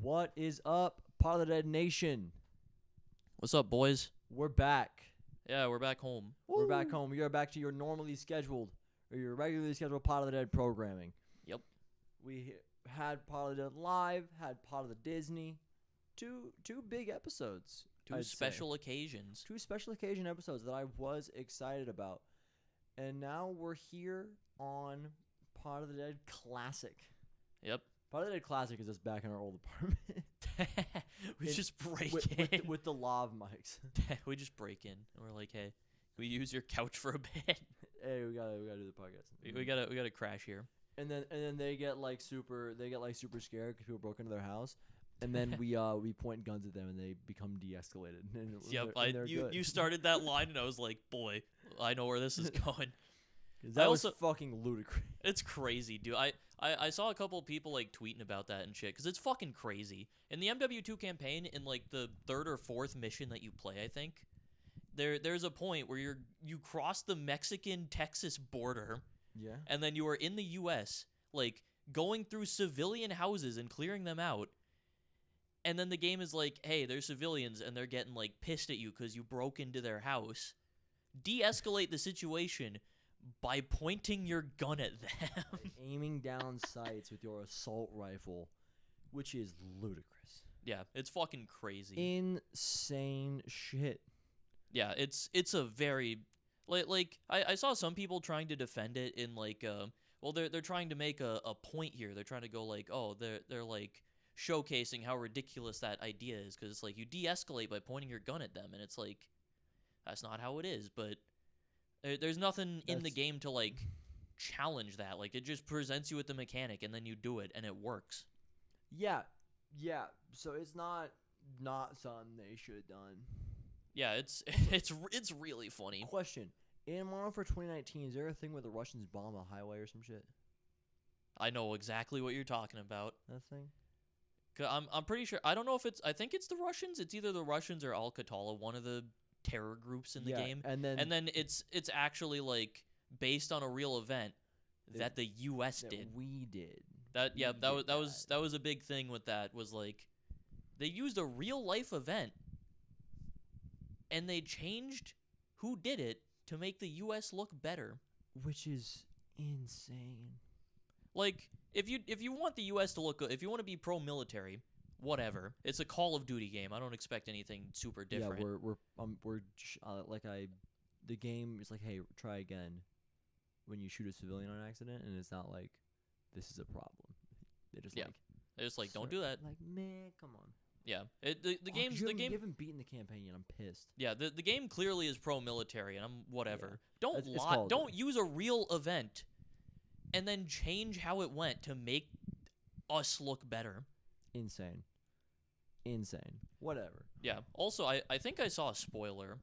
What is up, Part of the Dead Nation? What's up, boys? We're back. Yeah, we're back home. We're back home. We are back to your normally scheduled, or your regularly scheduled Part of the Dead programming. Yep. We had Part of the Dead live, had Part of the Disney, two big episodes. Two special occasions. Two special occasion episodes that I was excited about. And now we're here on Part of the Dead Classic. Yep. Part of the Dead Classic is just back in our old apartment. We just break in. With the lav mics. We just break in. And we're like, hey, can we use your couch for a bit? Hey, we gotta do the podcast. We gotta crash here. And then they get super scared because people broke into their house. And then we point guns at them and they become de-escalated. Yep, you started that line and I was like, boy, I know where this is going. That was fucking ludicrous. It's crazy, dude. I saw a couple of people like tweeting about that and shit because it's fucking crazy. In the MWII campaign, in like the third or fourth mission that you play, I think there's a point where you cross the Mexican-Texas border, yeah, and then you are in the U.S. like going through civilian houses and clearing them out. And then the game is like, hey, there's civilians, and they're getting, like, pissed at you because you broke into their house. De-escalate the situation by pointing your gun at them. Aiming down sights with your assault rifle, which is ludicrous. Yeah, it's fucking crazy. Insane shit. Yeah, it's a very... Like I saw some people trying to defend it in, like, well, they're trying to make a point here. They're trying to go, like, oh, they're like... showcasing how ridiculous that idea is because it's like you de-escalate by pointing your gun at them and it's like that's not how it is, but there's nothing in the game to like challenge that. Like it just presents you with the mechanic and then you do it and it works. Yeah so it's not something they should have done. Yeah, it's really funny. Question: in Modern Warfare 2019, is there a thing where the Russians bomb a highway or some shit? I know exactly what you're talking about. That thing? I'm pretty sure. I don't know if it's. I think it's the Russians. It's either the Russians or Al-Qatala, one of the terror groups in the game. And then it's actually like based on a real event that the U.S. did. We did. That was a big thing with that. Was like they used a real life event and they changed who did it to make the U.S. look better, which is insane. Like, if you want the U.S. to look good, if you want to be pro-military, whatever. It's a Call of Duty game. I don't expect anything super different. Yeah, the game is like, hey, try again when you shoot a civilian on accident, and it's not like this is a problem. They just like don't do that. Like, man, come on. Yeah, the game. You haven't beaten the campaign yet. I'm pissed. Yeah, the game clearly is pro-military, and I'm whatever. Yeah. Don't use a real event. And then change how it went to make us look better. Insane. Whatever. Yeah. Also, I think I saw a spoiler.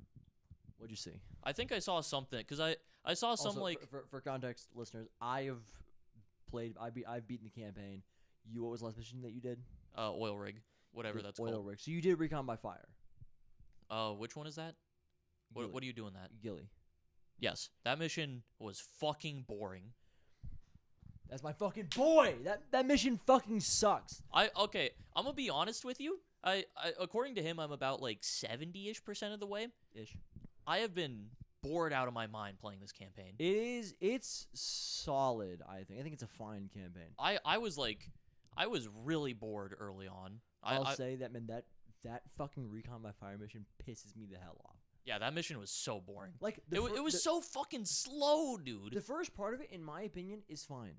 What'd you see? I think I saw something because I saw some also, like for context, listeners, I've beaten the campaign. What was the last mission that you did? Oil rig, whatever that's called. Oil rig. So you did Recon by Fire. Which one is that? What are you doing that? Gilly. Yes, that mission was fucking boring. That's my fucking boy. That mission fucking sucks. I'm gonna be honest with you. I according to him, I'm about like 70% of the way. Ish. I have been bored out of my mind playing this campaign. It's solid. I think it's a fine campaign. I was really bored early on. I'll say that, man. That fucking Recon by Fire mission pisses me the hell off. Yeah, that mission was so boring. Like it was so fucking slow, dude. The first part of it, in my opinion, is fine.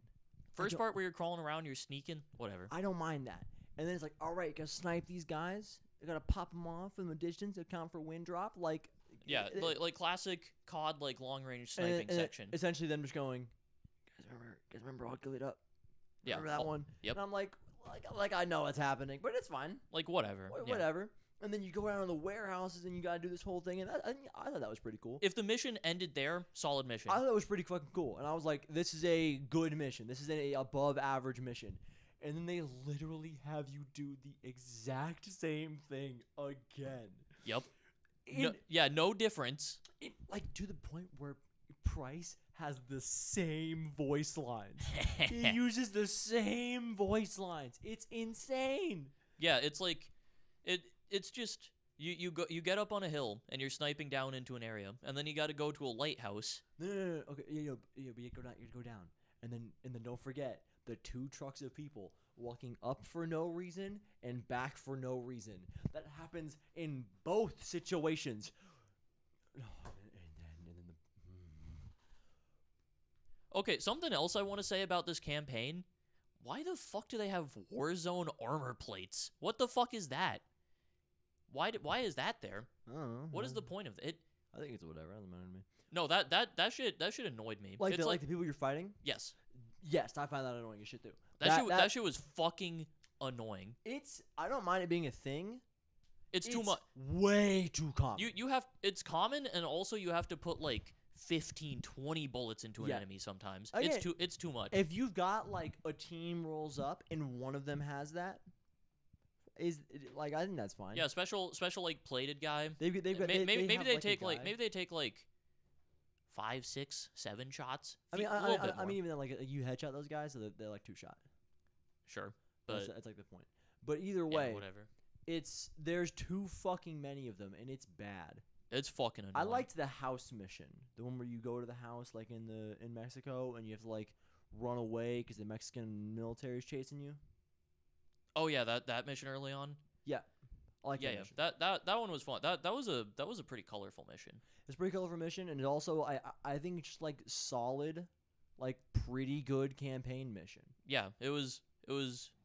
First part where you're crawling around, you're sneaking, whatever. I don't mind that. And then it's like, all right, gotta snipe these guys. I gotta pop them off from the distance to account for wind drop. Like, yeah, like classic COD, like long range sniping section. Essentially, them just going, guys remember all gillied up? Yeah, remember that one? Yep. And I'm like I know what's happening, but it's fine. Like whatever. Whatever. And then you go around the warehouses and you gotta do this whole thing, and I thought that was pretty cool. If the mission ended there, solid mission. I thought it was pretty fucking cool, and I was like, this is a good mission. This is a above average mission. And then they literally have you do the exact same thing again. Yep. No difference. Like to the point where Price has the same voice lines. He uses the same voice lines. It's insane. Yeah, it's like it's just you get up on a hill and you're sniping down into an area, and then you got to go to a lighthouse. No. Okay, but you go down, and then don't forget the 2 trucks of people walking up for no reason and back for no reason. That happens in both situations. Okay, something else I want to say about this campaign. Why the fuck do they have Warzone armor plates? What the fuck is that? Why is that there? I don't know. What is the point of it? I think it's whatever. It doesn't matter to me. No, that shit annoyed me. Like it's like the people you're fighting? Yes. Yes, I find that annoying as shit too. That shit was fucking annoying. I don't mind it being a thing. It's too much. Way too common. You have it's common, and also you have to put like 15, 20 bullets into an enemy sometimes. Again, it's too much. If you've got like a team rolls up and one of them has that, I think that's fine. Yeah, special like plated guy. Maybe they take like 5, 6, 7 shots. I mean even then, like you headshot those guys, so they're like 2 shot. Sure, but that's like the point. But either way, whatever. There's too fucking many of them, and it's bad. It's fucking annoying. I liked the house mission, the one where you go to the house like in Mexico, and you have to like run away because the Mexican military is chasing you. Oh yeah, that mission early on. Yeah, I like that mission. That one was fun. That was a pretty colorful mission. It's a pretty colorful mission, and it also I think it's just like solid, like pretty good campaign mission. Yeah, it was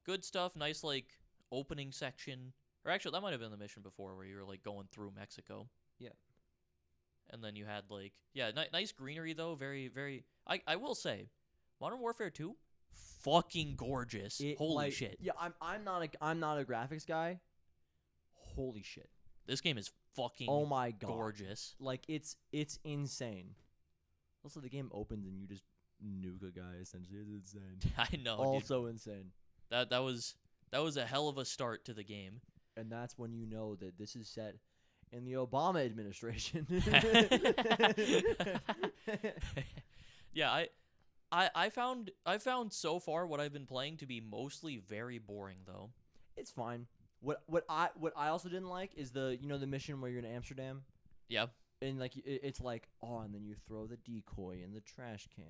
good stuff. Nice like opening section, or actually that might have been the mission before where you were like going through Mexico. Yeah. And then you had like nice greenery though. Very very. I will say, Modern Warfare 2. Fucking gorgeous. Holy shit. Yeah, I'm not a graphics guy. Holy shit. This game is fucking oh my god gorgeous. Like it's insane. Also the game opens and you just nuke a guy essentially. It's insane. I know. Also dude. Insane. That was a hell of a start to the game. And that's when you know that this is set in the Obama administration. Yeah, I found so far what I've been playing to be mostly very boring though. It's fine. What I also didn't like is the mission where you're in Amsterdam. Yeah. And like it's like and then you throw the decoy in the trash can.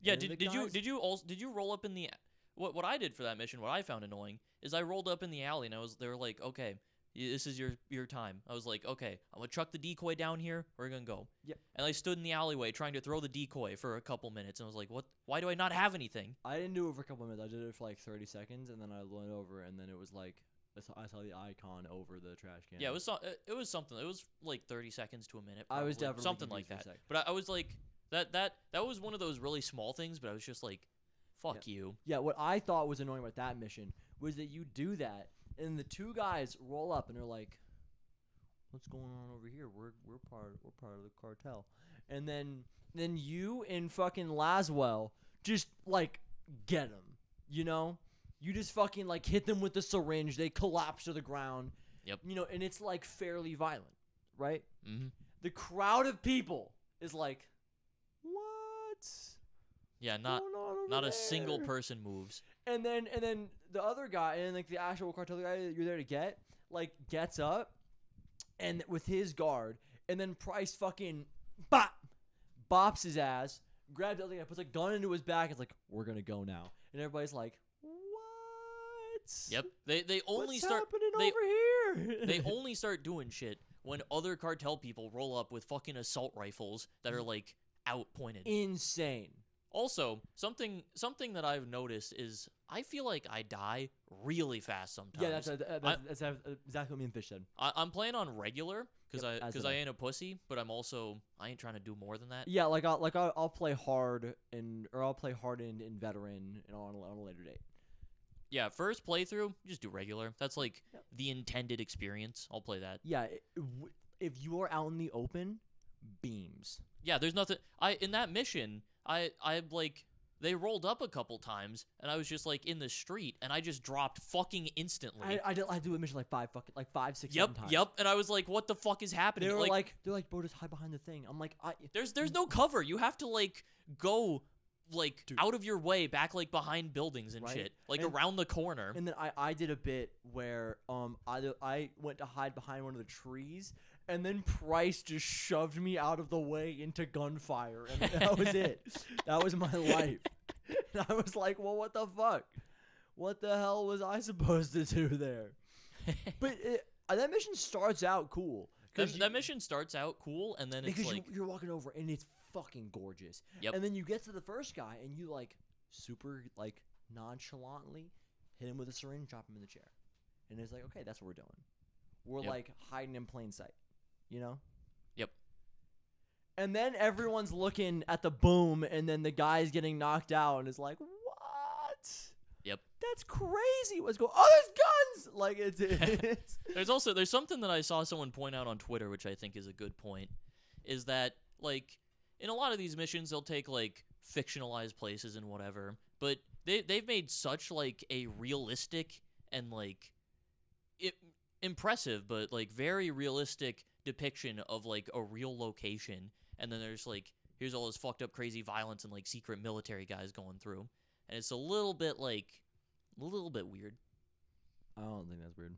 Yeah. Did you roll up in the what I did for that mission? What I found annoying is I rolled up in the alley and they were like, okay, this is your time. I was like, okay, I'm gonna chuck the decoy down here. We're gonna go. Yep. And I stood in the alleyway trying to throw the decoy for a couple minutes, and I was like, what? Why do I not have anything? I didn't do it for a couple minutes. I did it for like 30 seconds, and then I went over, and then it was like I saw the icon over the trash can. Yeah, it was something. It was like 30 seconds to a minute. Probably. I was definitely something like that. But I was like, that was one of those really small things. But I was just like, fuck you. Yeah. What I thought was annoying about that mission was that you do that, and the 2 guys roll up, and they're like, what's going on over here? We're part of the cartel. And then you and fucking Laswell just like get them. You just fucking like hit them with the syringe. They collapse to the ground. Yep. And it's like fairly violent, right? Mm-hmm. The crowd of people is like, what? Yeah, not a single person moves. And then the other guy and like the actual cartel guy that you're there to get like gets up. And with his guard, and then Price fucking bops his ass, grabs the other guy, puts a gun into his back, and is like, we're gonna go now. And everybody's like, what? Yep. They only What's start happening over here? They only start doing shit when other cartel people roll up with fucking assault rifles that are like outpointed. Insane. Also, something that I've noticed is I feel like I die really fast sometimes. Yeah, that's exactly what me and Fish said. I'm playing on regular because I ain't a pussy, but I ain't trying to do more than that. Yeah, I'll play hard or I'll play hardened and veteran and on a later date. Yeah, first playthrough, just do regular. That's like the intended experience. I'll play that. Yeah, if you are out in the open, beams. Yeah, there's nothing. In that mission, I like they rolled up a couple times, and I was just like in the street, and I just dropped fucking instantly. I do a mission like 5, 6, 7 times. Yep. And I was like, what the fuck is happening? They're like, bro, just hide behind the thing. I'm like, there's no cover. You have to like go like Dude. out of your way, back like behind buildings and Right? shit, like And- around the corner. And then I did a bit where I went to hide behind one of the trees, and then Price just shoved me out of the way into gunfire, and that was it. That was my life. And I was like, well, what the fuck? What the hell was I supposed to do there? But that mission starts out cool. That mission starts out cool, and then it's Because like, you're walking over, and it's fucking gorgeous. Yep. And then you get to the first guy, and you like super like nonchalantly hit him with a syringe, drop him in the chair, and it's like, okay, that's what we're doing. We're Yep. like hiding in plain sight, you know? Yep. And then everyone's looking at the boom, and then the guy's getting knocked out, and it's like, what? Yep. That's crazy. What's going? Oh, there's guns! Like it's There's something that I saw someone point out on Twitter, which I think is a good point, is that like in a lot of these missions they'll take like fictionalized places and whatever, but they've made such like a realistic and like impressive but like very realistic depiction of like a real location, and then there's like here's all this fucked up crazy violence and like secret military guys going through, and it's a little bit weird. I don't think that's weird.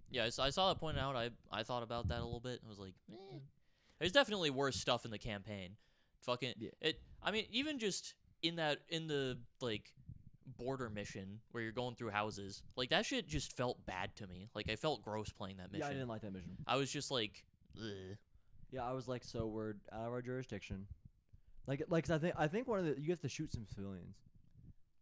Yeah, I saw that pointed out. I thought about that a little bit. I was like, there's definitely worse stuff in the campaign. Fucking Yeah. I mean, even just in the like border mission where you're going through houses, like that shit just felt bad to me. Like I felt gross playing that mission. Yeah, I didn't like that mission. I was just like, ugh. Yeah, I was like, so we're out of our jurisdiction. Like, 'cause I think one of the you have to shoot some civilians.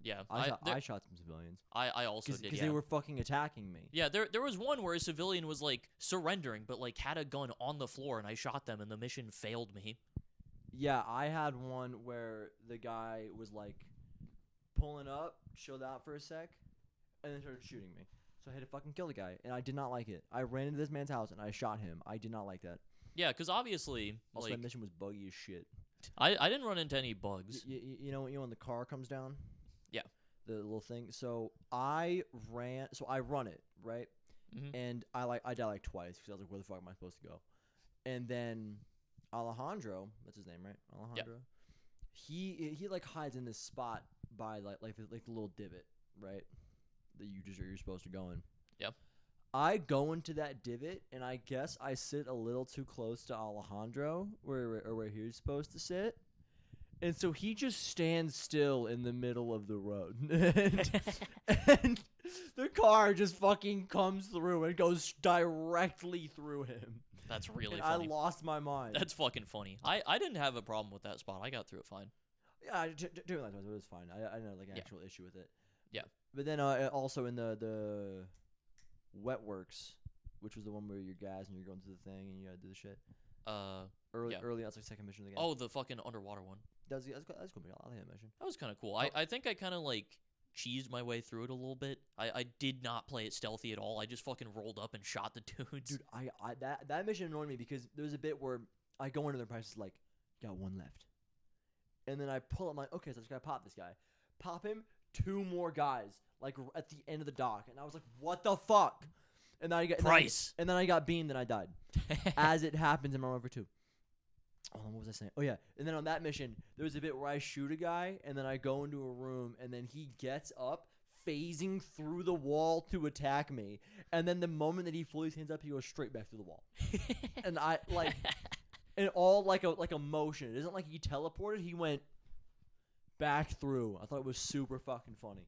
Yeah, I shot some civilians I also did. because Yeah. they were fucking attacking me. Yeah, there was one where a civilian was like surrendering, but like had a gun on the floor, and I shot them, and the mission failed me. Yeah, I had one where the guy was like pulling up, chilled out for a sec, and then started shooting me. So I had to fucking kill the guy, and I did not like it. I ran into this man's house and I shot him. I did not like that. Yeah, because obviously, Also, like that mission was buggy as shit. I didn't run into any bugs. You know when the car comes down? Yeah. The little thing. So I run it, right? Mhm. And I died like twice because I was like, where the fuck am I supposed to go? And then Alejandro, that's his name, right? Alejandro. He like hides in this spot by like the little divot, right? That you're supposed to go in. Yep. I go into that divot, and I guess I sit a little too close to Alejandro, where he's supposed to sit, and so he just stands still in the middle of the road, and the car just fucking comes through and goes directly through him. That's really And funny. I lost my mind. That's fucking funny. I didn't have a problem with that spot. I got through it fine. Yeah, doing that it was fine. I didn't have like an Yeah. actual issue with it. Yeah. But then also in the wet works, which was the one where you're gas and you're going through the thing and you gotta do the shit. Yeah. Early, that's like second mission of the game. Oh, the fucking underwater one. that's cool. That's cool. I like that mission. That was kind of cool. Oh. I think I kind of like cheesed my way through it a little bit. I did not play it stealthy at all. I just fucking rolled up and shot the dudes. Dude, that mission annoyed me because there was a bit where I go into their prices like, got one left, and then I pull up, I'm like, okay, so I just gotta pop this guy, pop him, two more guys like at the end of the dock, and I was like, what the fuck? And then I got Price. and then I got beamed and I died, as it happens in Modern Warfare 2. Oh, what was I saying? Oh yeah, and then on that mission, there was a bit where I shoot a guy, and then I go into a room, and then he gets up, phasing through the wall to attack me, and then the moment that he fully stands up, he goes straight back through the wall, and I like, and all like a motion. It isn't like he teleported; he went back through. I thought it was super fucking funny.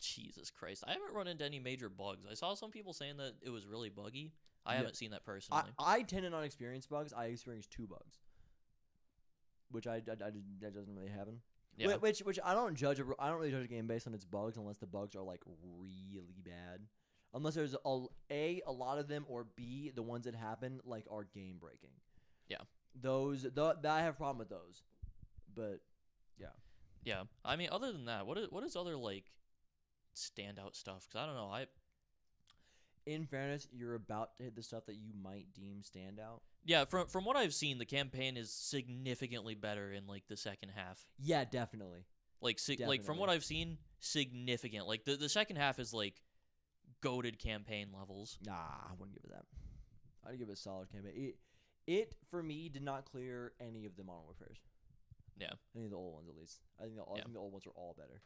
Jesus Christ. I haven't run into any major bugs. I saw some people saying that it was really buggy. I haven't seen that personally. I tend to not experience bugs. I experienced 2 bugs, which that doesn't really happen. Yeah. Which I don't judge. I don't really judge a game based on its bugs unless the bugs are like really bad. Unless there's a lot of them, or B, the ones that happen like are game breaking. Yeah. I have a problem with those. But yeah. Yeah. I mean, other than that, what is other like standout stuff? Because I don't know. In fairness, you're about to hit the stuff that you might deem standout. Yeah, from what I've seen, the campaign is significantly better in like the second half. Yeah, definitely. Like from what I've seen, significant. Like the second half is like goated campaign levels. Nah, I wouldn't give it that. I'd give it a solid campaign. It for me did not clear any of the Modern Warfares. Yeah. Any of the old ones, at least. I think the old ones are all better.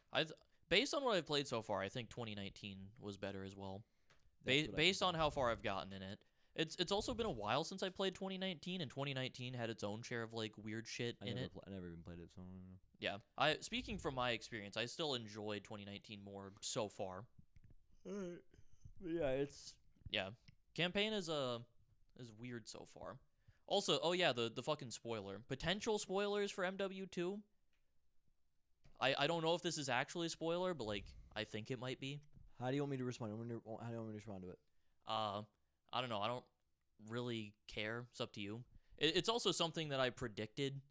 Based on what I've played so far, I think 2019 was better as well. Based on how far I've gotten in it. It's also been a while since I played 2019, and 2019 had its own share of like weird shit in it. I never even played it, so I don't know. Yeah. Speaking from my experience, I still enjoyed 2019 more so far. Alright. Yeah, Yeah. Campaign is weird so far. Also, oh yeah, the fucking spoiler. Potential spoilers for MW2. I don't know if this is actually a spoiler, but like I think it might be. How do you want me to respond? How do you want me to respond to it? I don't know. I don't really care. It's up to you. It's also something that I predicted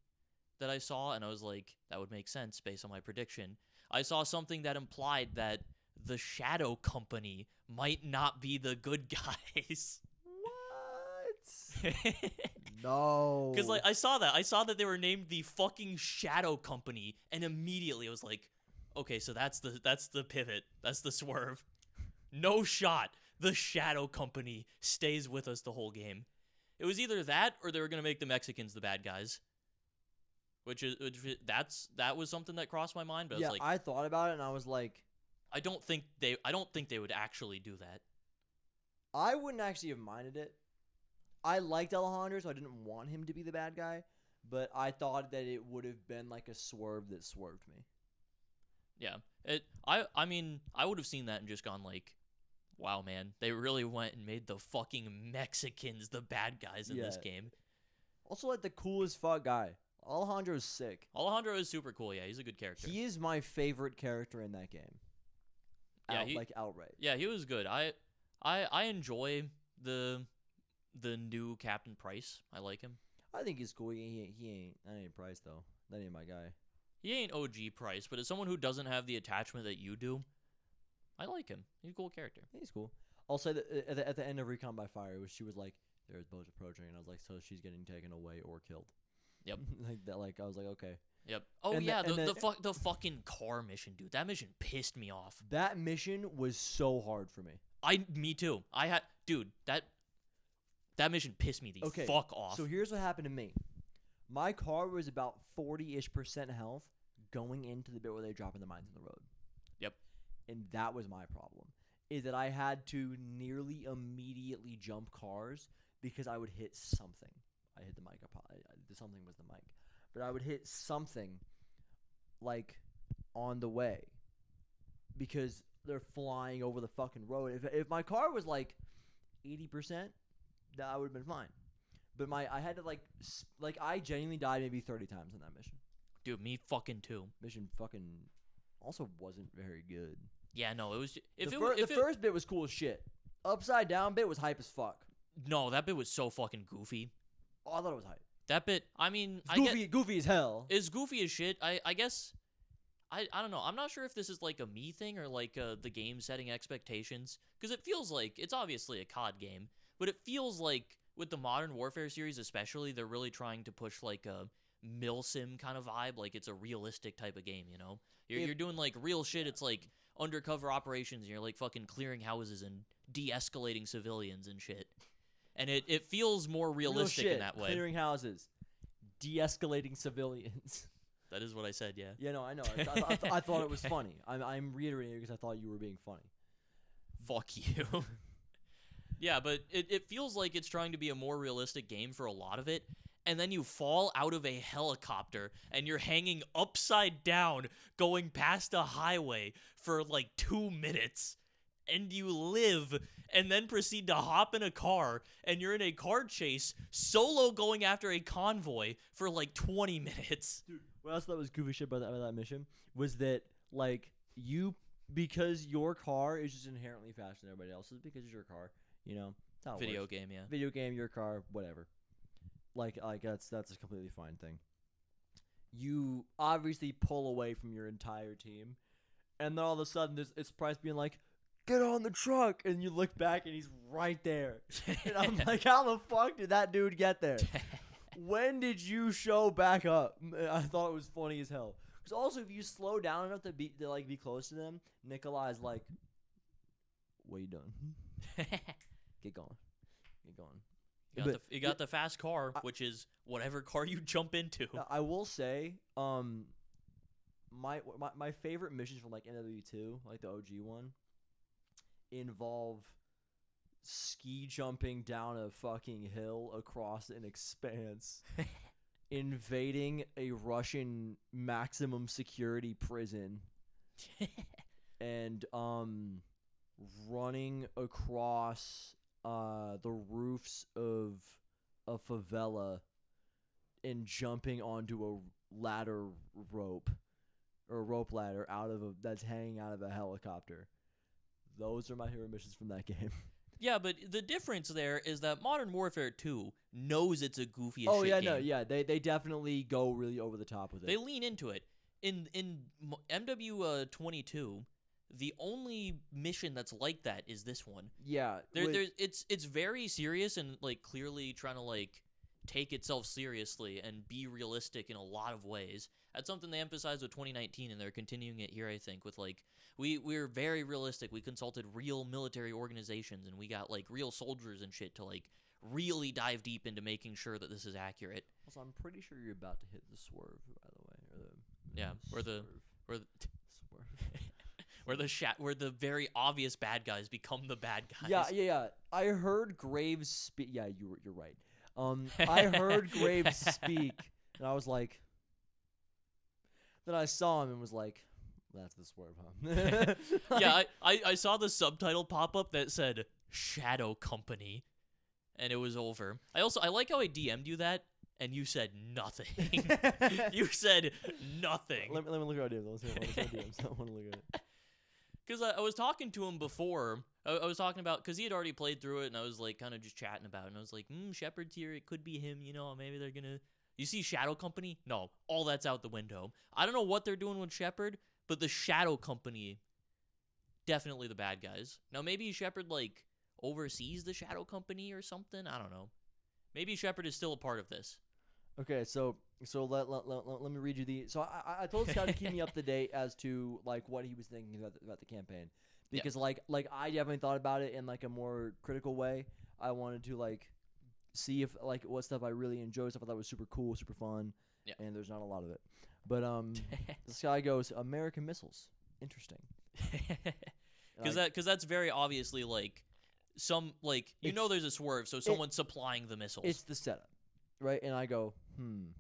that I saw, and I was like, that would make sense based on my prediction. I saw something that implied that the Shadow Company might not be the good guys. What? No. Because like I saw that they were named the fucking Shadow Company, and immediately I was like, okay, so that's the pivot, that's the swerve. No shot. The Shadow Company stays with us the whole game. It was either that or they were gonna make the Mexicans the bad guys. That was something that crossed my mind, but yeah, I was like, I thought about it and I was like, I don't think they would actually do that. I wouldn't actually have minded it. I liked Alejandro, so I didn't want him to be the bad guy, but I thought that it would have been like a swerve that swerved me. Yeah. I mean, I would have seen that and just gone like, wow, man, they really went and made the fucking Mexicans the bad guys in this game. Also, like, the coolest fuck guy. Alejandro's sick. Alejandro is super cool, yeah, he's a good character. He is my favorite character in that game. Yeah, outright. Yeah, he was good. I enjoy the new Captain Price. I like him. I think he's cool. That ain't Price, though. That ain't my guy. He ain't OG Price, but as someone who doesn't have the attachment that you do, I like him. He's a cool character. He's cool. I'll say that at the end of Recon by Fire, she was like, "There's boats approaching," and I was like, "So she's getting taken away or killed." Yep. Like that. Like I was like, okay. Yep. Oh and yeah, the fucking car mission, dude. That mission pissed me off. That mission was so hard for me. Me too. That mission pissed me the fuck off. So here's what happened to me. My car was about 40-ish% health going into the bit where they're dropping the mines in the road. Yep. And that was my problem, is that I had to nearly immediately jump cars because I would hit something. I hit the mic. Something was the mic. But I would hit something, like, on the way because they're flying over the fucking road. If my car was, like, 80%, that I would have been fine. But I had to, I genuinely died maybe 30 times in that mission. Dude, me fucking too. Mission fucking also wasn't very good. Yeah, no, it was... The first bit was cool as shit. Upside down bit was hype as fuck. No, that bit was so fucking goofy. Oh, I thought it was hype. That bit, I mean... Goofy as hell. It's goofy as shit. I guess... I don't know. I'm not sure if this is like a me thing or like the game setting expectations. Because it feels like... It's obviously a COD game. But it feels like, with the Modern Warfare series especially, they're really trying to push like a milsim kind of vibe. Like it's a realistic type of game, you know? You're doing like real shit. It's like undercover operations. And you're like fucking clearing houses and de-escalating civilians and shit. And it feels more realistic in that way. Clearing houses, de-escalating civilians. That is what I said, yeah. Yeah, no, I know. I thought it was funny. I'm reiterating it because I thought you were being funny. Fuck you. Yeah, but it feels like it's trying to be a more realistic game for a lot of it. And then you fall out of a helicopter and you're hanging upside down going past a highway for like 2 minutes. And you live and then proceed to hop in a car and you're in a car chase solo going after a convoy for like 20 minutes. Dude, what else I thought was goofy shit about that mission was that, like, because your car is just inherently faster than everybody else's because it's your car, you know? That's how it Video works. game, yeah. Video game, your car, whatever. Like that's a completely fine thing. You obviously pull away from your entire team, and then all of a sudden it's Price being like, "Get on the truck," and you look back and he's right there. And I'm like, how the fuck did that dude get there? When did you show back up? I thought it was funny as hell. Because also, if you slow down enough to be close to them, Nikolai's like, "What you doing? Get going, get going." You got the fast car, which is whatever car you jump into. I will say, my favorite missions from like MWII, like the OG one, involve ski jumping down a fucking hill across an expanse, invading a Russian maximum security prison, and running across the roofs of a favela and jumping onto a ladder rope or a rope ladder that's hanging out of a helicopter. Those are my favorite missions from that game. Yeah, but the difference there is that Modern Warfare 2 knows it's a goofy as Oh shit yeah, game. no, yeah, they definitely go really over the top with it. They lean into it. In MW22, the only mission that's like that is this one. Yeah, it's very serious and like clearly trying to like take itself seriously and be realistic in a lot of ways. That's something they emphasized with 2019, and they're continuing it here, I think, with like we're very realistic. We consulted real military organizations, and we got like real soldiers and shit to like really dive deep into making sure that this is accurate. Also, I'm pretty sure you're about to hit the swerve, by the way, or the where the very obvious bad guys become the bad guys. Yeah. I heard Graves speak. Yeah, you're right. I heard Graves speak, and I was like, then I saw him and was like, that's the swerve, huh? Yeah, I saw the subtitle pop up that said Shadow Company, and it was over. I like how I DM'd you that, and you said nothing. You said nothing. Let me look at our DMs. Let's see DMs. I want to look at it. Because I was talking to him before. I was talking about, because he had already played through it, and I was like kind of just chatting about it. And I was like, Shepard's here. It could be him. You know, maybe they're going to. You see Shadow Company? No, all that's out the window. I don't know what they're doing with Shepard, but the Shadow Company, definitely the bad guys. Now, maybe Shepard, like, oversees the Shadow Company or something. I don't know. Maybe Shepard is still a part of this. Okay, so let me read you the. So I told Scott to keep me up to date as to like what he was thinking about the campaign, because like I definitely thought about it in like a more critical way. I wanted to like see if like what stuff I really enjoyed, stuff I thought was super cool, super fun, and there's not a lot of it. But this guy goes American missiles, interesting, because that's very obviously like some like there's a swerve, so someone's supplying the missiles. It's the setup. Right, and I go, and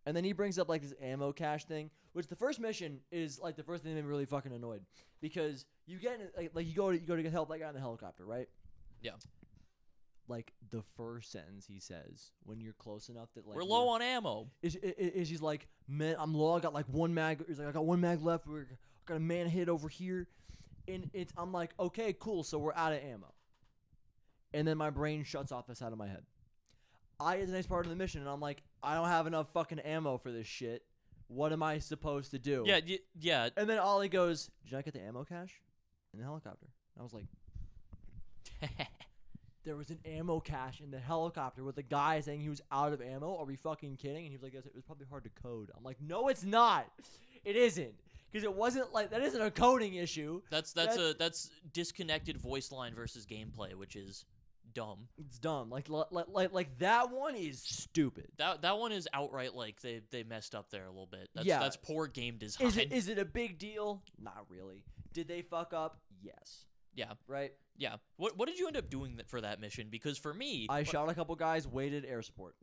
then he brings up like this ammo cache thing, which the first mission is like the first thing that made me really fucking annoyed, because you get like you go to get help that guy in the helicopter, right? Yeah. Like the first sentence he says when you're close enough that like we're low on ammo. Is he's like, man, I'm low. I got like one mag. He's like, I got one mag left. I got a man hit over here, and I'm like, okay, cool. So we're out of ammo, and then my brain shuts off the side of my head. I get the next part of the mission, and I'm like, I don't have enough fucking ammo for this shit. What am I supposed to do? Yeah. And then Ollie goes, did you not get the ammo cache in the helicopter? And I was like, there was an ammo cache in the helicopter with a guy saying he was out of ammo. Are we fucking kidding? And he was like, it was probably hard to code. I'm like, no, it's not. It isn't. Because it wasn't like, that isn't a coding issue. That's disconnected voice line versus gameplay, which is dumb. It's dumb. Like that one is stupid. That one is outright like they messed up there a little bit. That's poor game design. Is it a big deal? Not really. Did they fuck up? Yes. Yeah. Right? Yeah. What did you end up doing for that mission? Because for me, I shot a couple guys, waited air support.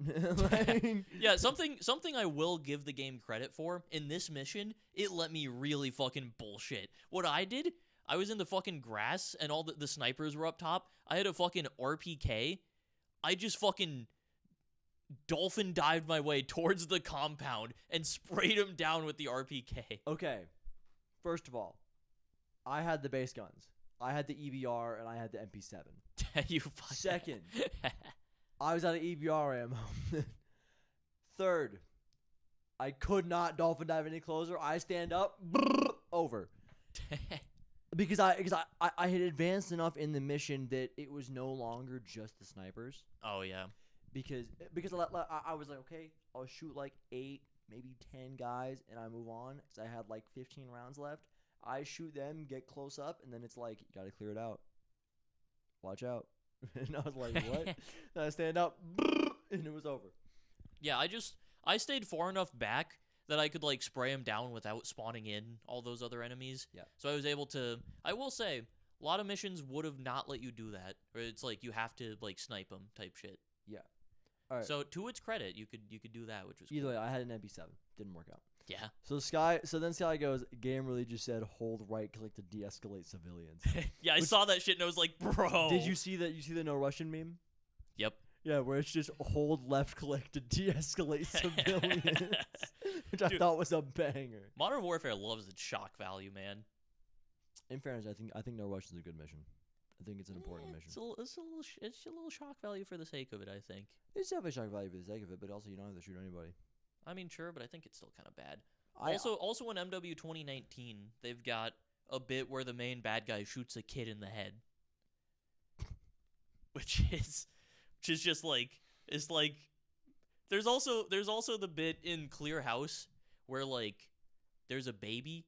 Yeah, something I will give the game credit for, in this mission, it let me really fucking bullshit. What I did, I was in the fucking grass, and all the snipers were up top. I had a fucking RPK. I just fucking dolphin dived my way towards the compound and sprayed him down with the RPK. Okay. First of all, I had the base guns. I had the EBR, and I had the MP7. Second, I was out of EBR ammo. Third, I could not dolphin dive any closer. I stand up, over. Because I had advanced enough in the mission that it was no longer just the snipers. Oh yeah. Because I was like, okay, I'll shoot like 8, maybe 10 guys, and I move on. Because I had like 15 rounds left. I shoot them, get close up, and then it's like, you gotta clear it out. Watch out. And I was like, what? And I stand up, and it was over. Yeah, I stayed far enough back that I could like spray them down without spawning in all those other enemies. Yeah. So I was able to. I will say, a lot of missions would have not let you do that, or it's like you have to like snipe them type shit. Yeah. All right. So to its credit, you could do that, which was Either cool. way, I had an MP7. Didn't work out. Yeah. So then Sky goes, game really just said hold right click to de-escalate civilians. Yeah, I saw that shit and I was like, bro. Did you see that? You see the no Russian meme? Yep. Yeah, where it's just hold left click to de-escalate civilians, which I Dude. thought was a banger. Modern Warfare loves its shock value, man. In fairness, I think no Russian's a good mission. I think it's an important mission. It's a little shock value for the sake of it, I think. It's definitely shock value for the sake of it, but also you don't have to shoot anybody. I mean, sure, but I think it's still kind of bad. Also in MW 2019, they've got a bit where the main bad guy shoots a kid in the head, which is just like it's like. There's also the bit in Clear House where like there's a baby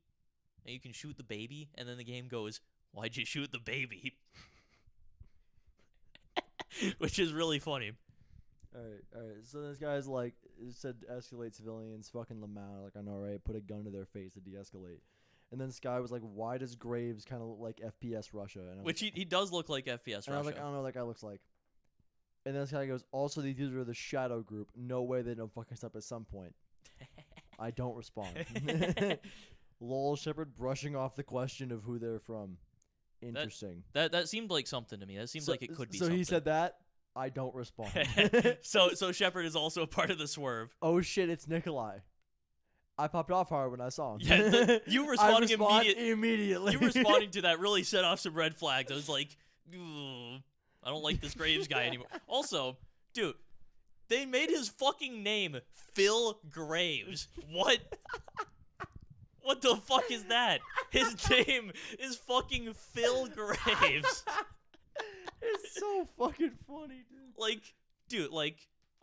and you can shoot the baby, and then the game goes, "Why'd you shoot the baby?" Which is really funny. All right. So this guy's like, it said escalate civilians, fucking Lamau. Like, I know, right? Put a gun to their face to de-escalate. And then Sky was like, why does Graves kind of look like FPS Russia? And Which he does look like FPS Russia. And I was like, I don't know what that guy looks like. And then this guy goes, also, these dudes are the Shadow Group. No way they don't fuck us up at some point. I don't respond. Lol, Shepard brushing off the question of who they're from. Interesting. That seemed like something to me. That seemed like it could be something. So he said that. I don't respond. So Shepard is also a part of the swerve. Oh shit, it's Nikolai. I popped off hard when I saw him. Yeah, you responding immediately. You responding to that really set off some red flags. I was like, "Ugh, I don't like this Graves guy anymore." Also, dude, they made his fucking name Phil Graves. What? What the fuck is that? His name is fucking Phil Graves. It's so fucking funny, dude.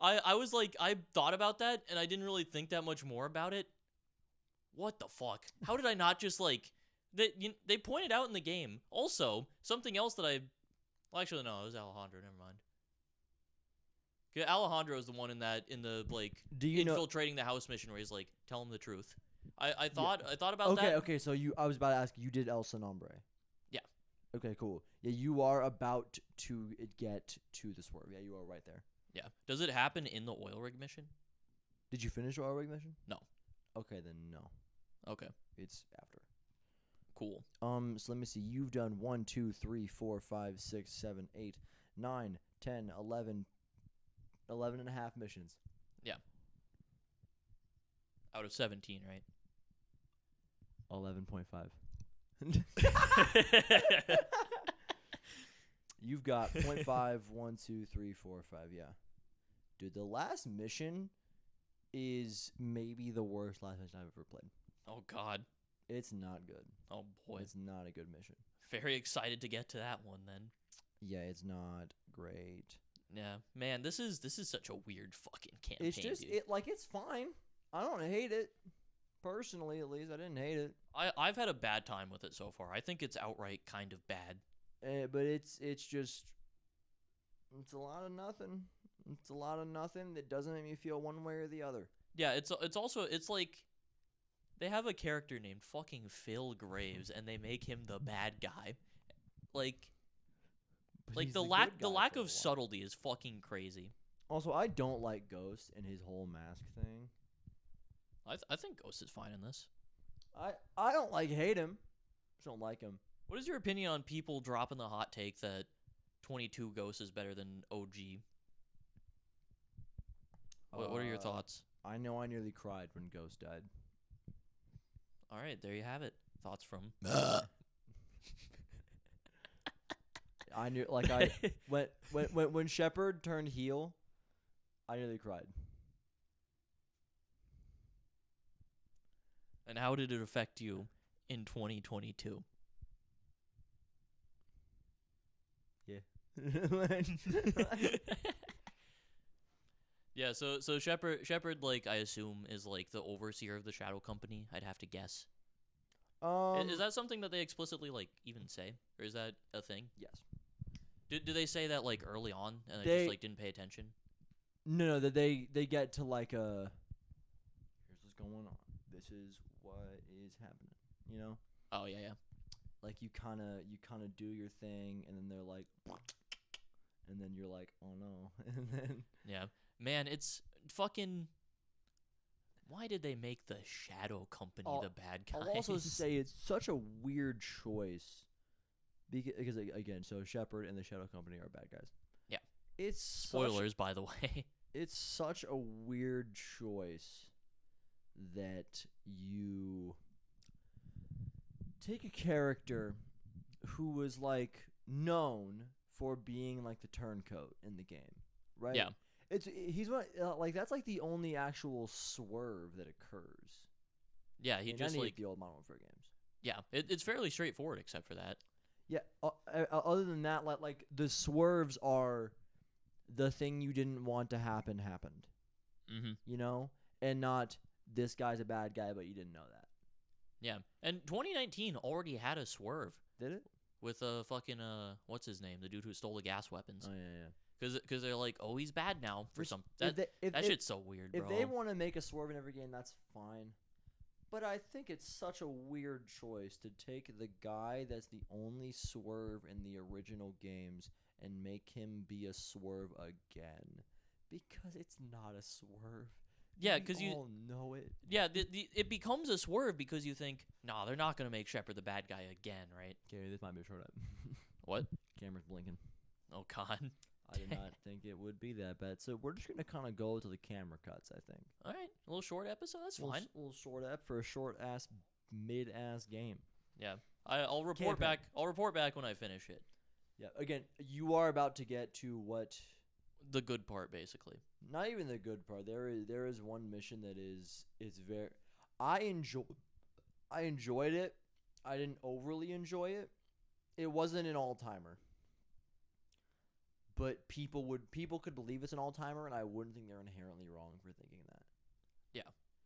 I was like, I thought about that, and I didn't really think that much more about it. What the fuck? How did I not just, like... They pointed out in the game. Also, something else that well, actually, no, it was Alejandro. Never mind. Yeah, Alejandro is the one in the, like, infiltrating the house mission where he's like, tell him the truth. I thought about that. Okay, so I was about to ask, you did El San Hombre. Yeah. Okay, cool. Yeah, you are about to get to the swerve. Yeah, you are right there. Yeah. Does it happen in the oil rig mission? Did you finish the oil rig mission? No. Okay, then no. Okay. It's after. Cool. So let me see. You've done 1, 2, 3, 4, 5, 6, 7, 8, 9, 10, 11 and a half missions. Yeah. Out of 17, right? 11.5. You've got 0.5, 1, 2, 3, 4, 5, yeah. Dude, the last mission is maybe the worst last mission I've ever played. Oh, God. It's not good. Oh, boy. It's not a good mission. Very excited to get to that one, then. Yeah, it's not great. Yeah. Man, this is such a weird fucking campaign, It's just, dude. it's fine. I don't hate it. Personally, at least, I didn't hate it. I've had a bad time with it so far. I think it's outright kind of bad. But it's just, it's a lot of nothing. It's a lot of nothing that doesn't make me feel one way or the other. Yeah, it's also, it's like, they have a character named fucking Phil Graves, and they make him the bad guy. Like the lack of subtlety is fucking crazy. Also, I don't like Ghost and his whole mask thing. I think Ghost is fine in this. I don't hate him. Just don't like him. What is your opinion on people dropping the hot take that 22 Ghost is better than OG? What are your thoughts? I know I nearly cried when Ghost died. All right, there you have it. Thoughts from. I knew, when Shepard turned heel, I nearly cried. And how did it affect you in 2022? Yeah. Yeah, so Shepard, like, I assume, is like the overseer of the Shadow Company, I'd have to guess. Is that something that they explicitly, like, even say? Or is that a thing? Yes. Did they say that like early on and I They- just like didn't pay attention? No, that they get to like a. Here's what's going on. This is what is happening. You know, Oh yeah. like you kind of do your thing, and then they're like, and then you're like, oh no, and then Yeah. Man, it's fucking. Why did they make the Shadow Company I'll- the bad guys? I'll also say it's such a weird choice. Because again, so Shepard and the Shadow Company are bad guys. Yeah. It's Spoilers, by the way. It's such a weird choice that you take a character who was like known for being like the turncoat in the game, right? Yeah. He's one like that's like the only actual swerve that occurs. Yeah, he in just any like of the old Modern Warfare games. yeah, it's fairly straightforward except for that. Yeah. Other than that, like the swerves are the thing you didn't want to happen happened. Mm-hmm. You know, and not this guy's a bad guy, but you didn't know that. Yeah, and 2019 already had a swerve Did it? with fucking what's his name, the dude who stole the gas weapons. Oh yeah. Because they're like, oh, he's bad now for Which, some if that they- if- that if- shit's so weird, bro. If they want to make a swerve in every game, that's fine. But I think it's such a weird choice to take the guy that's the only swerve in the original games and make him be a swerve again. Because it's not a swerve. Yeah, We because you all know it. yeah, it becomes a swerve because you think, nah, they're not gonna make Shepard the bad guy again, right? Okay, this might be a short up. What? Camera's blinking. Oh God. I did not think it would be that bad. So we're just gonna kind of go to the camera cuts. I think. All right, a little short episode. That's fine. A little short up for a short ass, mid ass game. Yeah, I'll report Campaign. back. I'll report back when I finish it. Yeah. Again, you are about to get to what. The good part, basically. Not even the good part. There is one mission that it's very. I enjoyed it. I didn't overly enjoy it. It wasn't an all timer. But people could believe it's an all timer, and I wouldn't think they're inherently wrong for thinking that.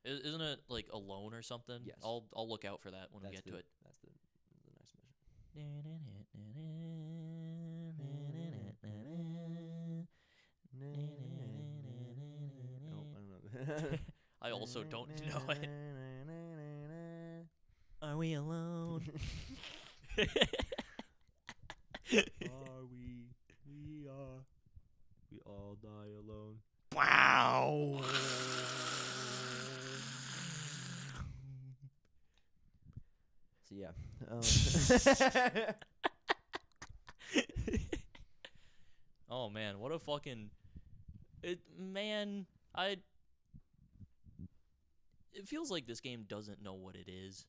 Isn't it like Alone or something? Yes. I'll look out for that when we get to it. That's the next mission. I also don't know it. Are we alone? Are we? We are. We all die alone. Wow. So yeah. Oh man, what a fucking it feels like this game doesn't know what it is.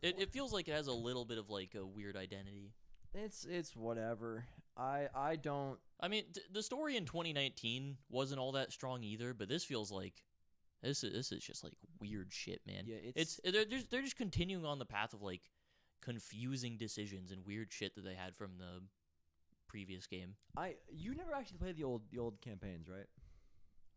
It feels like it has a little bit of like a weird identity. It's whatever. I don't. I mean, the story in 2019 wasn't all that strong either, but this feels like this is just like weird shit, man. Yeah, They're just continuing on the path of like confusing decisions and weird shit that they had from the previous game. You never actually played the old campaigns, right?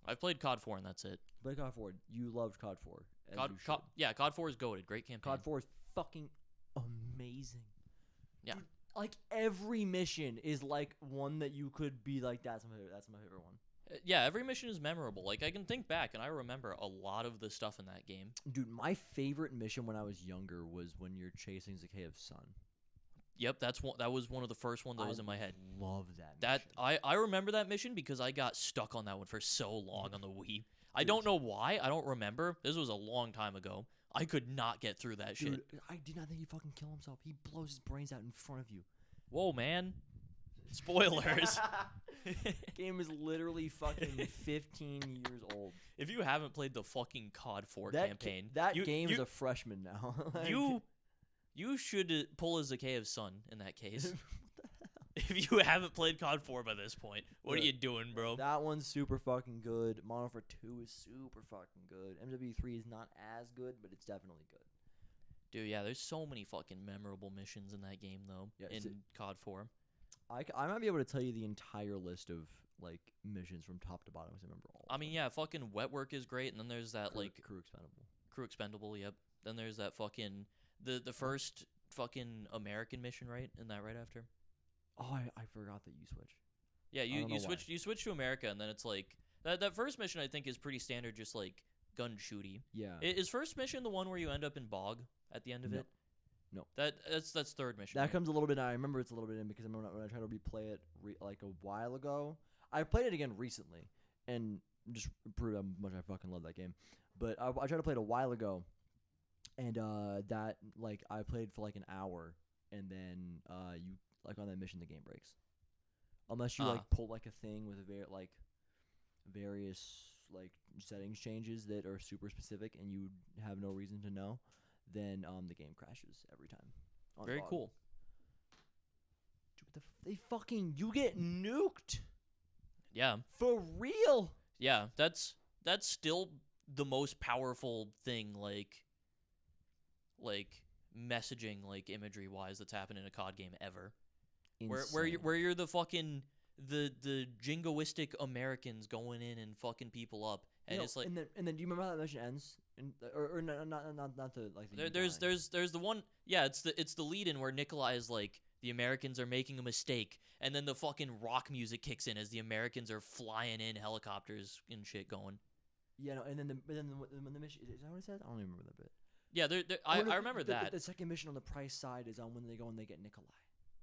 I've played COD 4 and that's it. Play COD 4. You loved COD 4. COD 4 is goated. Great campaign. COD 4 is fucking amazing. Yeah. Dude, like every mission is like one that you could be like, that's my favorite one. Yeah, every mission is memorable. Like I can think back and I remember a lot of the stuff in that game. Dude, my favorite mission when I was younger was when you're chasing Zakeev's son. Yep, that was one of the first ones that was in my head. Love that mission. I remember that mission because I got stuck on that one for so long on the Wii. I don't know why. I don't remember. This was a long time ago. I could not get through that shit. Dude, I did not think he'd fucking kill himself. He blows his brains out in front of you. Whoa, man. Spoilers. Game is literally fucking 15 years old. If you haven't played the fucking COD 4 campaign, that game is a freshman now. You should pull a Zakeev's son in that case. If you haven't played COD 4 by this point, what are you doing, bro? That one's super fucking good. Modern Warfare 2 is super fucking good. MWII is not as good, but it's definitely good. Dude, yeah, there's so many fucking memorable missions in that game, though, in COD 4. I might be able to tell you the entire list of, like, missions from top to bottom, because I remember all I mean, yeah, fucking Wet Work is great, and then there's that, Crew Expendable. Crew Expendable, yep. Then there's that fucking... The first fucking American mission, right? Isn't that right after? Oh, I forgot that you switch. Yeah, I don't know why. you switch to America, and then it's like that first mission I think is pretty standard, just like gun shooty. Yeah. Is first mission the one where you end up in bog at the end of No. it? No. That's third mission. That right? comes a little bit. I remember it's a little bit in because when I tried to replay it like a while ago, I played it again recently and just proved how much I fucking love that game. But I tried to play it a while ago, and that like I played for like an hour, and then you like on that mission the game breaks, unless you like pull like a thing with various like settings changes that are super specific and you have no reason to know, then the game crashes every time. Very bog. cool. Dude, they fucking you get nuked Yeah. for real. Yeah, that's still the most powerful thing, like messaging, like imagery wise, that's happened in a COD game ever. Where you're the fucking the jingoistic Americans going in and fucking people up, and it's like and then do you remember how that mission ends? Or not the like the there's the one, yeah, it's the lead in where Nikolai is like, the Americans are making a mistake, and then the fucking rock music kicks in as the Americans are flying in helicopters and shit going. Yeah, no, and then the mission, is that what it says? I don't even remember that bit. Yeah, I remember that. The second mission on the price side is on when they go and they get Nikolai.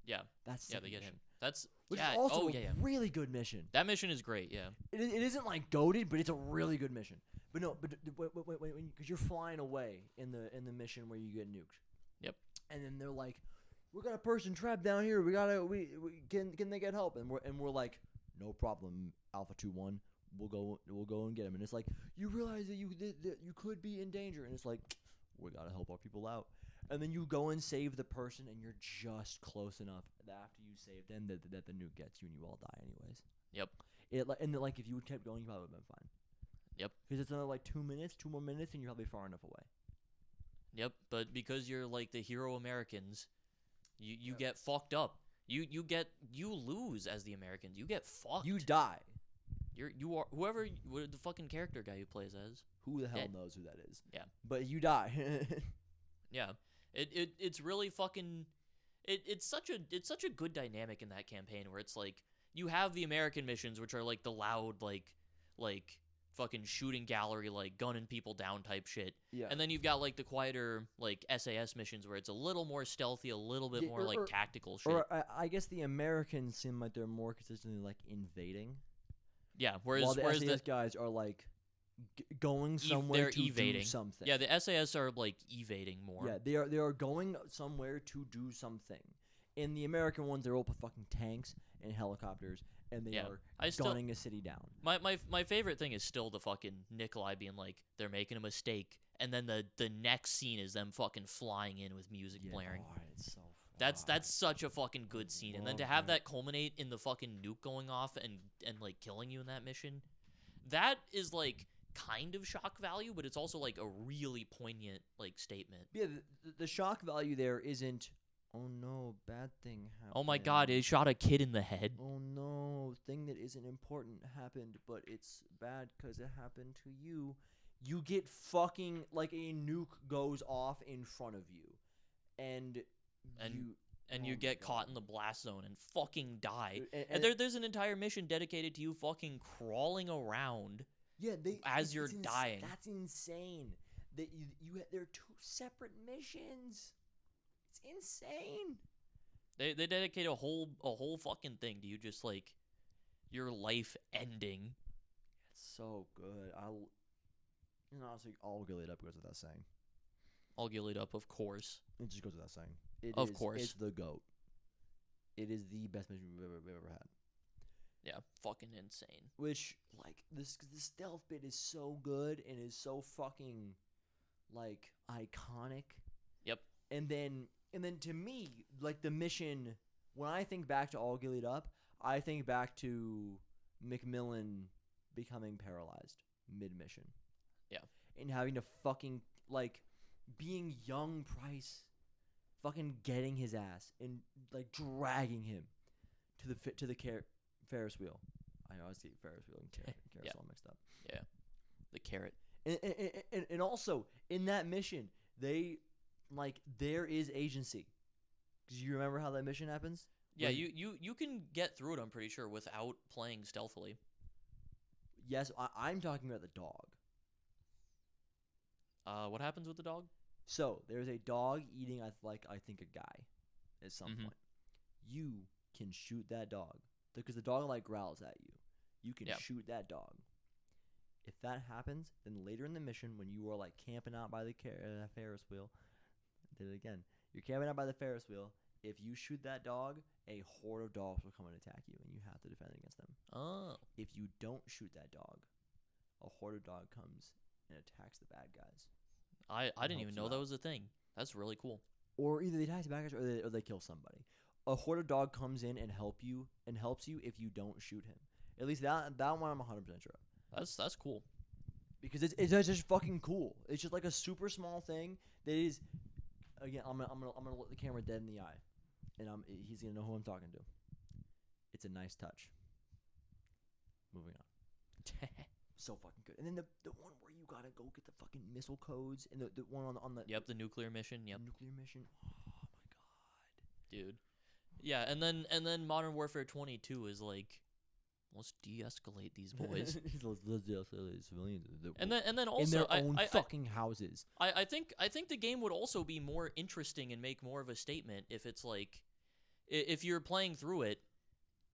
Yeah, that's the they get mission. him. That's Which yeah. is also Oh a yeah. really good mission. That mission is great. Yeah. It isn't like goated, but it's a really good mission. But no, but wait, because you're flying away in the mission where you get nuked. Yep. And then they're like, "We got a person trapped down here. We can they get help?" And we're like, "No problem, Alpha 2-1. We'll go and get him." And it's like, you realize that you could be in danger, and it's like, we gotta help our people out. And then you go and save the person, and you're just close enough that after you save them that the nuke gets you, and you all die anyways. Yep. Like if you would kept going, you probably would have been fine. Yep. Because it's another like 2 more minutes, and you're probably far enough away. Yep. But because you're like the hero Americans, you get fucked up. You lose as the Americans. You get fucked. You die. You are whoever the fucking character guy who plays as. Who the hell Dead. knows who that is? Yeah. But you die. Yeah. It's really fucking it's such a good dynamic in that campaign where it's like you have the American missions, which are like the loud like fucking shooting gallery, like gunning people down type shit. Yeah. And then you've got like the quieter like SAS missions where it's a little more stealthy, a little bit more like tactical shit. Or I guess the Americans seem like they're more consistently like invading. Yeah, whereas the SAS the guys are like going somewhere they're to evading. do something. Yeah, the SAS are like evading more. Yeah, they are going somewhere to do something. In the American ones, they're all fucking tanks and helicopters, and they are gunning a city down. My favorite thing is still the fucking Nikolai being like, they're making a mistake, and then the next scene is them fucking flying in with music blaring. Oh, it's so fun. That's such a fucking good scene, and then to have that culminate in the fucking nuke going off and like killing you in that mission, that is like kind of shock value, but it's also like a really poignant like statement. Yeah, the shock value there isn't, oh no, bad thing happened. Oh my god, it shot a kid in the head. Oh no, thing that isn't important happened, but it's bad because it happened to you. You get fucking, like a nuke goes off in front of you. And you get caught in the blast zone and fucking die. And there's an entire mission dedicated to you fucking crawling around. Yeah, as you're dying. That's insane. That they're two separate missions. It's insane. They dedicate a whole fucking thing to you, just like your life ending. It's so good. Honestly, I'll get it up because of that saying. I'll get it up, of course. It just goes without saying. Of course, it's the GOAT. It is the best mission we've ever had. Yeah, fucking insane. Which, like, the stealth bit is so good and is so fucking, like, iconic. Yep. And then to me, like, the mission, when I think back to All Gillied Up, I think back to McMillan becoming paralyzed mid-mission. Yeah. And having to fucking, like, being young Price, fucking getting his ass and, like, dragging him to the Ferris wheel. I know I was getting Ferris wheel and carousel mixed up. Yeah, the carrot. And also in that mission, there is agency. Because you remember how that mission happens? Yeah, you can get through it, I'm pretty sure, without playing stealthily. Yes, I'm talking about the dog. What happens with the dog? So there's a dog eating, I think a guy, at some point. You can shoot that dog because the dog like growls at you. You can shoot that dog. If that happens, then later in the mission, when you are like camping out by the Ferris wheel, I did it again. You're camping out by the Ferris wheel. If you shoot that dog, a horde of dogs will come and attack you, and you have to defend against them. Oh. If you don't shoot that dog, a horde of dog comes and attacks the bad guys. I didn't even know that was a thing. That's really cool. Or either they attack the bad guys or they kill somebody. A horde of dog comes in and helps you if you don't shoot him. At least that one I'm 100% sure of. That's cool. Because it's just fucking cool. It's just like a super small thing that is. Again, I'm gonna look the camera dead in the eye, and he's gonna know who I'm talking to. It's a nice touch. Moving on. So fucking good. And then the one where you gotta go get the fucking missile codes, and the one on the the nuclear mission. Yep. Nuclear mission. Oh my god, dude. Yeah, and then Modern Warfare 22 is like, let's de-escalate these boys. let's de-escalate these civilians. And then also in their own fucking houses. I think the game would also be more interesting and make more of a statement if it's like, if you're playing through it,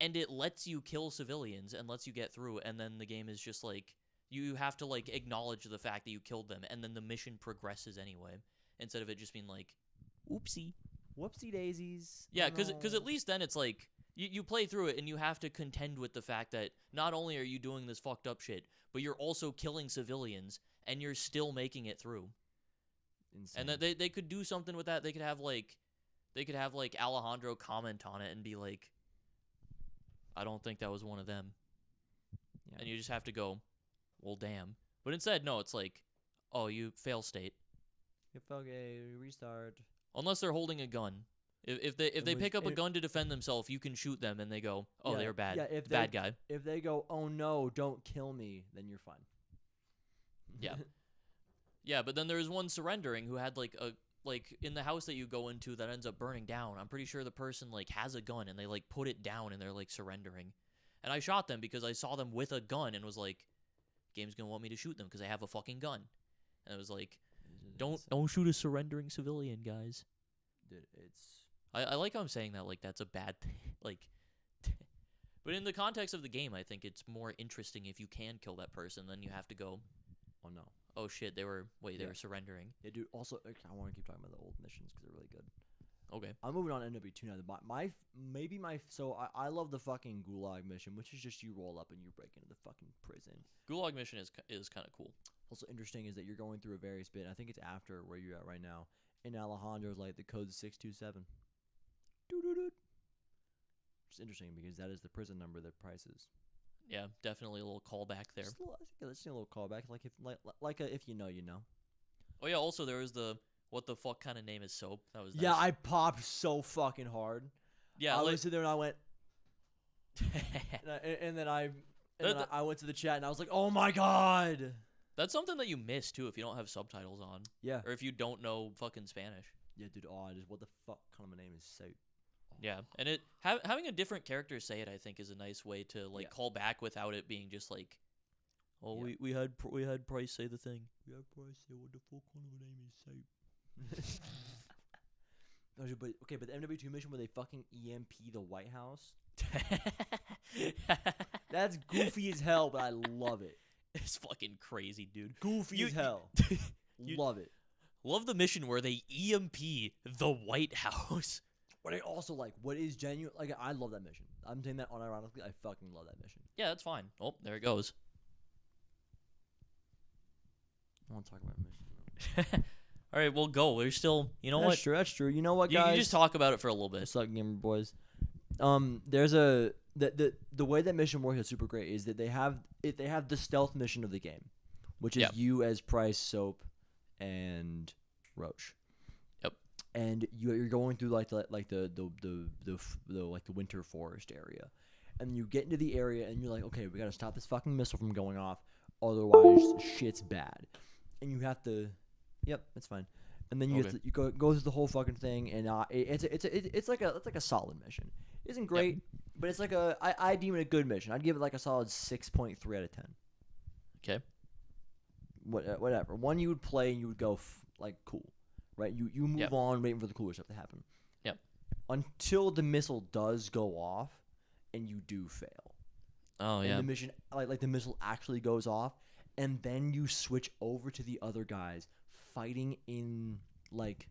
and it lets you kill civilians and lets you get through, and then the game is just like, you have to like acknowledge the fact that you killed them, and then the mission progresses anyway, instead of it just being like, oopsie. Whoopsie daisies. Yeah, because at least then it's like, you play through it and you have to contend with the fact that not only are you doing this fucked up shit, but you're also killing civilians and you're still making it through. Insane. And that they could do something with that. They could have like Alejandro comment on it and be like, I don't think that was one of them. Yeah. And you just have to go, well, damn. But instead, no, it's like, oh, you fail state. Okay, restart. Unless they're holding a gun. If they pick up a gun to defend themselves, you can shoot them and they go, oh, yeah, they're bad. Yeah, bad guy. If they go, oh no, don't kill me, then you're fine. Yeah. Yeah, but then there's one surrendering who had like in the house that you go into that ends up burning down. I'm pretty sure the person like has a gun and they like put it down and they're like surrendering. And I shot them because I saw them with a gun and was like, game's gonna want me to shoot them because I have a fucking gun. And it was like, don't shoot a surrendering civilian, guys. Dude, it's. I like how I'm saying that like that's a bad thing. Like, but in the context of the game, I think it's more interesting if you can kill that person. Then you have to go, oh no, oh shit, they were surrendering. Yeah, dude. Also, I want to keep talking about the old missions because they're really good. Okay, I'm moving on to MW2 now. So I love the fucking Gulag mission, which is just you roll up and you break into the fucking prison. Gulag mission is kind of cool. Also interesting is that you're going through a various bit. I think it's after where you're at right now. And Alejandro's like the code's 627. Doo-doo-doo. Which is interesting because that is the prison number that Price is. Yeah, definitely a little callback there. Let's see a little callback, if you know, you know. Oh yeah, also there was the what the fuck kind of name is soap. That was nice. Yeah, I popped so fucking hard. Yeah, I was sitting there and I went, and then I went to the chat and I was like, oh my god. That's something that you miss too if you don't have subtitles on. Yeah. Or if you don't know fucking Spanish. Yeah, dude. Oh, what the fuck kind of a name is soap? Yeah, and it having a different character say it, I think, is a nice way to like call back without it being just like, oh, we had Price say the thing. We had Price say what the fuck kind of a name is soap. But the MW2 mission where they fucking EMP the White House. That's goofy as hell, but I love it. It's fucking crazy, dude. Goofy as hell. Love it. Love the mission where they EMP the White House. But I also like what is genuine. Like I love that mission. I'm saying that unironically. I fucking love that mission. Yeah, that's fine. Oh, there it goes. I want to talk about mission. All right, we'll go. We're still. You know what? That's true. You know what, guys? You just talk about it for a little bit. What's up, gamer boys? There's the way that mission works is super great. Is that they have the stealth mission of the game, which is you as Price, Soap, and Roach. Yep. And you're going through like the winter forest area, and you get into the area and you're like, okay, we gotta stop this fucking missile from going off, otherwise shit's bad, and you have to. Yep, that's fine. And then you go through the whole fucking thing, and it's like a solid mission. Isn't great, but it's like I deem it a good mission. I'd give it like a solid 6.3 out of 10. Okay. Whatever. One you would play and you would go like cool, right? You move Yep. on waiting for the cooler stuff to happen. Yep. Until the missile does go off and you do fail. Oh And yeah. the mission like the missile actually goes off and then you switch over to the other guys fighting in like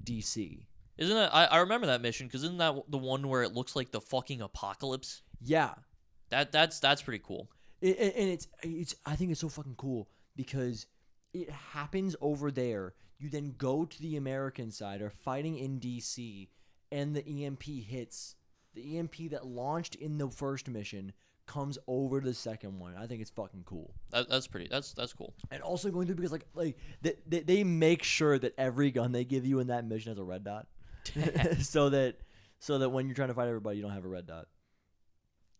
DC. Isn't that I remember that mission because isn't that the one where it looks like the fucking apocalypse? Yeah. That's pretty cool. And it's I think it's so fucking cool because it happens over there. You then go to the American side or fighting in DC and the EMP hits. The EMP that launched in the first mission comes over to the second one. I think it's fucking cool. That's cool. And also going through because like they make sure that every gun they give you in that mission has a red dot. so that when you're trying to fight everybody you don't have a red dot.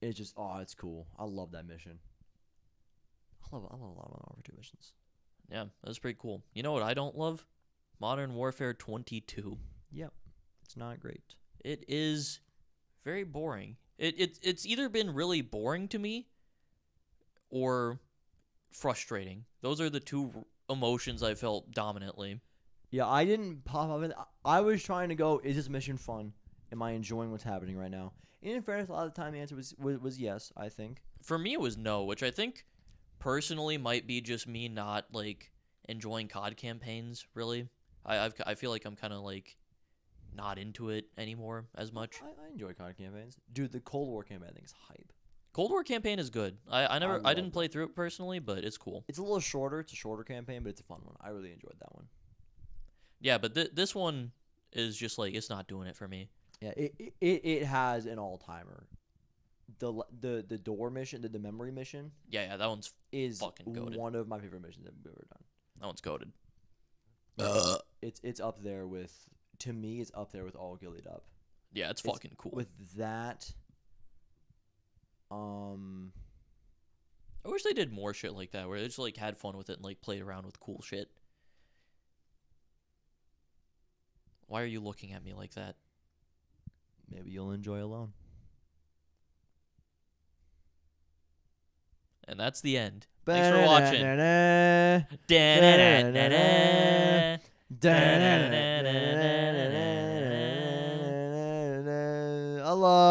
It's just it's cool. I love that mission. I love a lot of Modern Warfare 2 missions. Yeah, that's pretty cool. You know what I don't love? Modern Warfare 22. Yep. It's not great. It is very boring. It's either been really boring to me or frustrating. Those are the two emotions I felt dominantly. Yeah, I didn't pop up. I was trying to go, is this mission fun? Am I enjoying what's happening right now? And in fairness, a lot of the time the answer was yes, I think. For me, it was no, which I think personally might be just me not like enjoying COD campaigns. Really, I feel like I'm kind of like not into it anymore as much. I enjoy COD campaigns. Dude, the Cold War campaign I think is hype. Cold War campaign is good. I didn't play through it personally, but it's cool. It's a little shorter. It's a shorter campaign, but it's a fun one. I really enjoyed that one. Yeah, but this one is just like it's not doing it for me. Yeah, it has an all timer. The door mission, the memory mission. Yeah, that one's is fucking goated. One of my favorite missions I've ever done. That one's goated. It's up there with, to me, it's up there with All Gillied Up. Yeah, it's fucking cool. With that, I wish they did more shit like that, where they just like had fun with it and like played around with cool shit. Why are you looking at me like that? Maybe you'll enjoy alone. And that's the end. Thanks for watching. Allah.